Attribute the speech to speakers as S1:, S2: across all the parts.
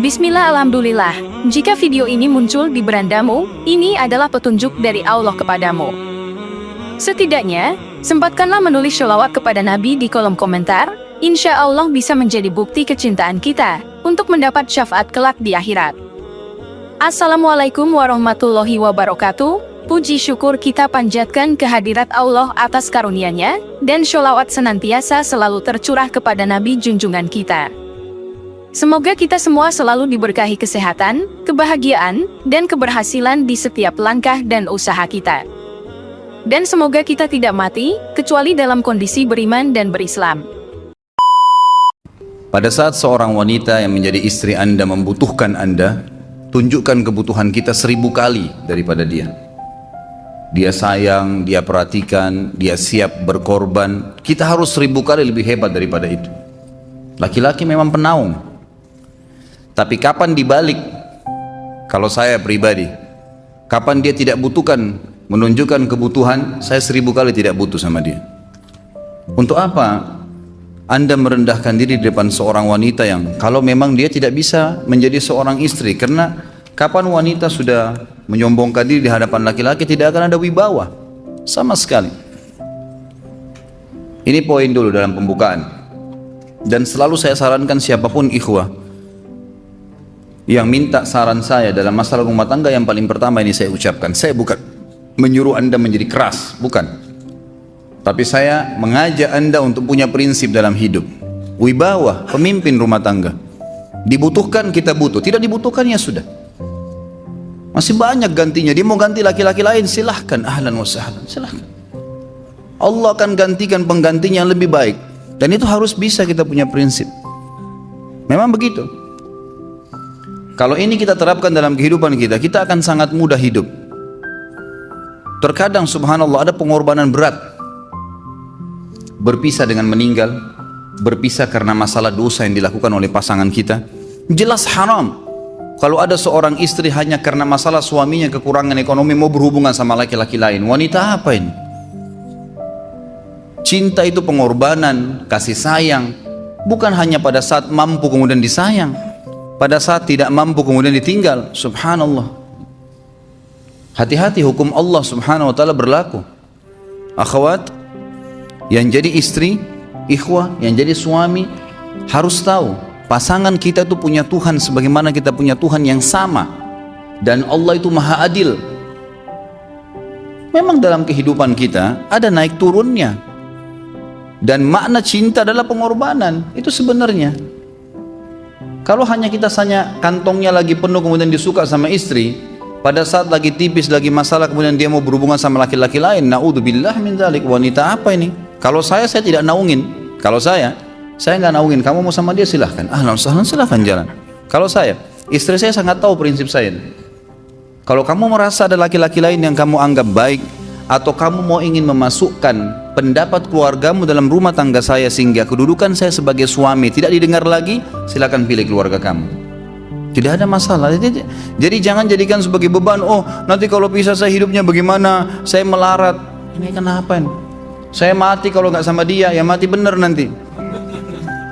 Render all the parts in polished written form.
S1: Bismillah, alhamdulillah. Jika video ini muncul di berandamu, ini adalah petunjuk dari Allah kepadamu. Setidaknya, sempatkanlah menulis sholawat kepada Nabi di kolom komentar. Insya Allah bisa menjadi bukti kecintaan kita untuk mendapat syafaat kelak di akhirat. Assalamualaikum warahmatullahi wabarakatuh. Puji syukur kita panjatkan kehadirat Allah atas karunia-Nya, dan sholawat senantiasa selalu tercurah kepada Nabi junjungan kita. Semoga kita semua selalu diberkahi kesehatan, kebahagiaan, dan keberhasilan di setiap langkah dan usaha kita. Dan semoga kita tidak mati, kecuali dalam kondisi beriman dan berislam.
S2: Pada saat seorang wanita yang menjadi istri Anda membutuhkan Anda, tunjukkan kebutuhan kita 1000 kali daripada dia. Dia sayang, dia perhatikan, dia siap berkorban. Kita harus 1000 kali lebih hebat daripada itu. Laki-laki memang penaung. Tapi kapan dibalik? Kalau saya pribadi, kapan dia tidak butuhkan, menunjukkan kebutuhan, saya 1000 kali tidak butuh sama dia. Untuk apa Anda merendahkan diri di depan seorang wanita yang kalau memang dia tidak bisa menjadi seorang istri? Karena kapan wanita sudah menyombongkan diri di hadapan laki-laki, tidak akan ada wibawa sama sekali. Ini poin dulu dalam pembukaan. Dan selalu saya sarankan siapapun ikhwah yang minta saran saya dalam masalah rumah tangga, yang paling pertama ini saya ucapkan, saya bukan menyuruh Anda menjadi keras, bukan. Tapi saya mengajak Anda untuk punya prinsip dalam hidup. Wibawa, pemimpin rumah tangga. Dibutuhkan kita butuh, tidak dibutuhkan ya sudah. Masih banyak gantinya. Dia mau ganti laki-laki lain, silahkan, ahlan wa sahlan, silahkan. Allah akan gantikan penggantinya yang lebih baik. Dan itu harus bisa kita punya prinsip. Memang begitu. Kalau ini kita terapkan dalam kehidupan kita, kita akan sangat mudah hidup. Terkadang subhanallah ada pengorbanan berat. Berpisah dengan meninggal, berpisah karena masalah dosa yang dilakukan oleh pasangan kita, jelas haram. Kalau ada seorang istri hanya karena masalah suaminya kekurangan ekonomi mau berhubungan sama laki-laki lain, wanita apa ini? Cinta itu pengorbanan, kasih sayang, bukan hanya pada saat mampu kemudian disayang, pada saat tidak mampu kemudian ditinggal. Subhanallah. Hati-hati, hukum Allah subhanahu wa ta'ala berlaku. Akhwat yang jadi istri, ikhwah yang jadi suami, harus tahu pasangan kita itu punya Tuhan sebagaimana kita punya Tuhan yang sama. Dan Allah itu maha adil. Memang dalam kehidupan kita ada naik turunnya. Dan makna cinta adalah pengorbanan. Itu sebenarnya. Kalau hanya kita kantongnya lagi penuh kemudian disuka sama istri, pada saat lagi tipis, lagi masalah kemudian dia mau berhubungan sama laki-laki lain, naudzubillah min dzalik. Wanita apa ini? Kalau saya tidak naungin. Kalau saya nggak naungin. Kamu mau sama dia silahkan, ahlan sahlan, silahkan jalan. Kalau saya, istri saya sangat tahu prinsip saya. Kalau kamu merasa ada laki-laki lain yang kamu anggap baik, atau kamu mau ingin memasukkan pendapat keluargamu dalam rumah tangga saya sehingga kedudukan saya sebagai suami tidak didengar lagi, silakan pilih keluarga kamu. Tidak ada masalah. Jadi jangan jadikan sebagai beban. Oh, nanti kalau pisah saya hidupnya bagaimana? Saya melarat. Ini kenapa ini? Saya mati kalau nggak sama dia, ya mati bener nanti.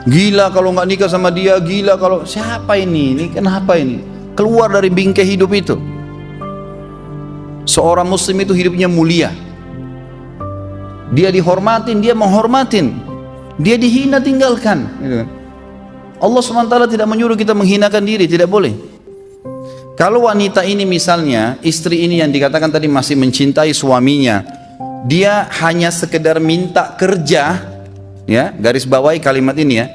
S2: Gila kalau nggak nikah sama dia, gila kalau siapa ini? Ini kenapa ini? Keluar dari bingkai hidup itu. Seorang muslim itu hidupnya mulia. Dia dihormatin, dia menghormatin. Dia dihina, tinggalkan. Allah SWT tidak menyuruh kita menghinakan diri, tidak boleh. Kalau wanita ini misalnya, istri ini yang dikatakan tadi masih mencintai suaminya, dia hanya sekedar minta kerja, ya, garis bawahi kalimat ini ya.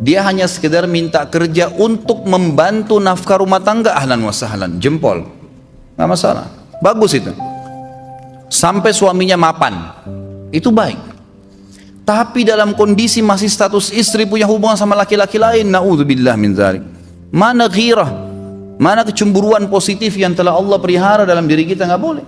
S2: Dia hanya sekedar minta kerja untuk membantu nafkah rumah tangga, ahlan wa sahlan, jempol. Nggak masalah. Bagus itu. Sampai suaminya mapan. Itu baik. Tapi dalam kondisi masih status istri punya hubungan sama laki-laki lain, naudzubillah min dzalik. Mana ghirah? Mana kecemburuan positif yang telah Allah pelihara dalam diri kita? Nggak boleh.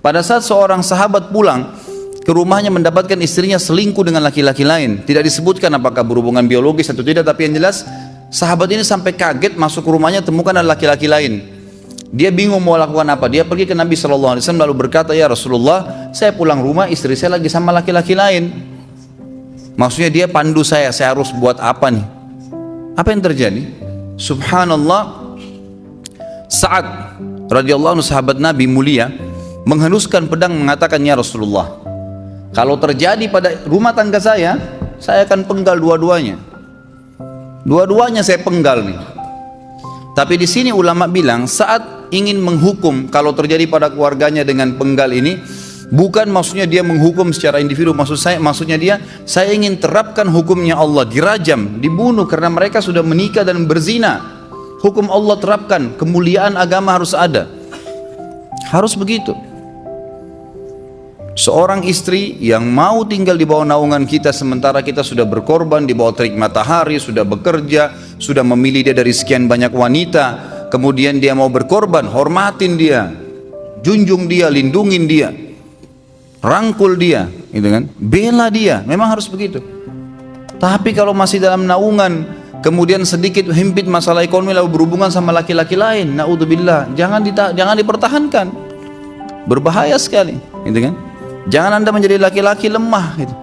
S2: Pada saat seorang sahabat pulang ke rumahnya mendapatkan istrinya selingkuh dengan laki-laki lain, tidak disebutkan apakah berhubungan biologis atau tidak, tapi yang jelas sahabat ini sampai kaget masuk ke rumahnya temukan ada laki-laki lain. Dia bingung mau lakukan apa. Dia pergi ke Nabi SAW lalu berkata, ya Rasulullah, saya pulang rumah istri saya lagi sama laki-laki lain. Maksudnya dia pandu saya harus buat apa nih? Apa yang terjadi? subhanallah, Sa'ad radhiyallahu anhu, sahabat Nabi mulia, menghenuskan pedang mengatakan, ya Rasulullah, kalau terjadi pada rumah tangga saya akan penggal dua-duanya. Dua-duanya saya penggal nih. Tapi di sini ulama bilang, saat ingin menghukum kalau terjadi pada keluarganya dengan penggal ini, bukan maksudnya dia menghukum secara individu, maksudnya dia, saya ingin terapkan hukumnya Allah, dirajam, dibunuh karena mereka sudah menikah dan berzina. Hukum Allah terapkan, kemuliaan agama harus ada. Harus begitu. Seorang istri yang mau tinggal di bawah naungan kita sementara kita sudah berkorban di bawah terik matahari, sudah bekerja, sudah memilih dia dari sekian banyak wanita, kemudian dia mau berkorban, hormatin dia, junjung dia, lindungin dia, rangkul dia, gitu kan? Bela dia, memang harus begitu. Tapi kalau masih dalam naungan, kemudian sedikit himpit masalah ekonomi lalu berhubungan sama laki-laki lain, naudzubillah, jangan dipertahankan. Berbahaya sekali, gitu kan? Jangan Anda menjadi laki-laki lemah gitu.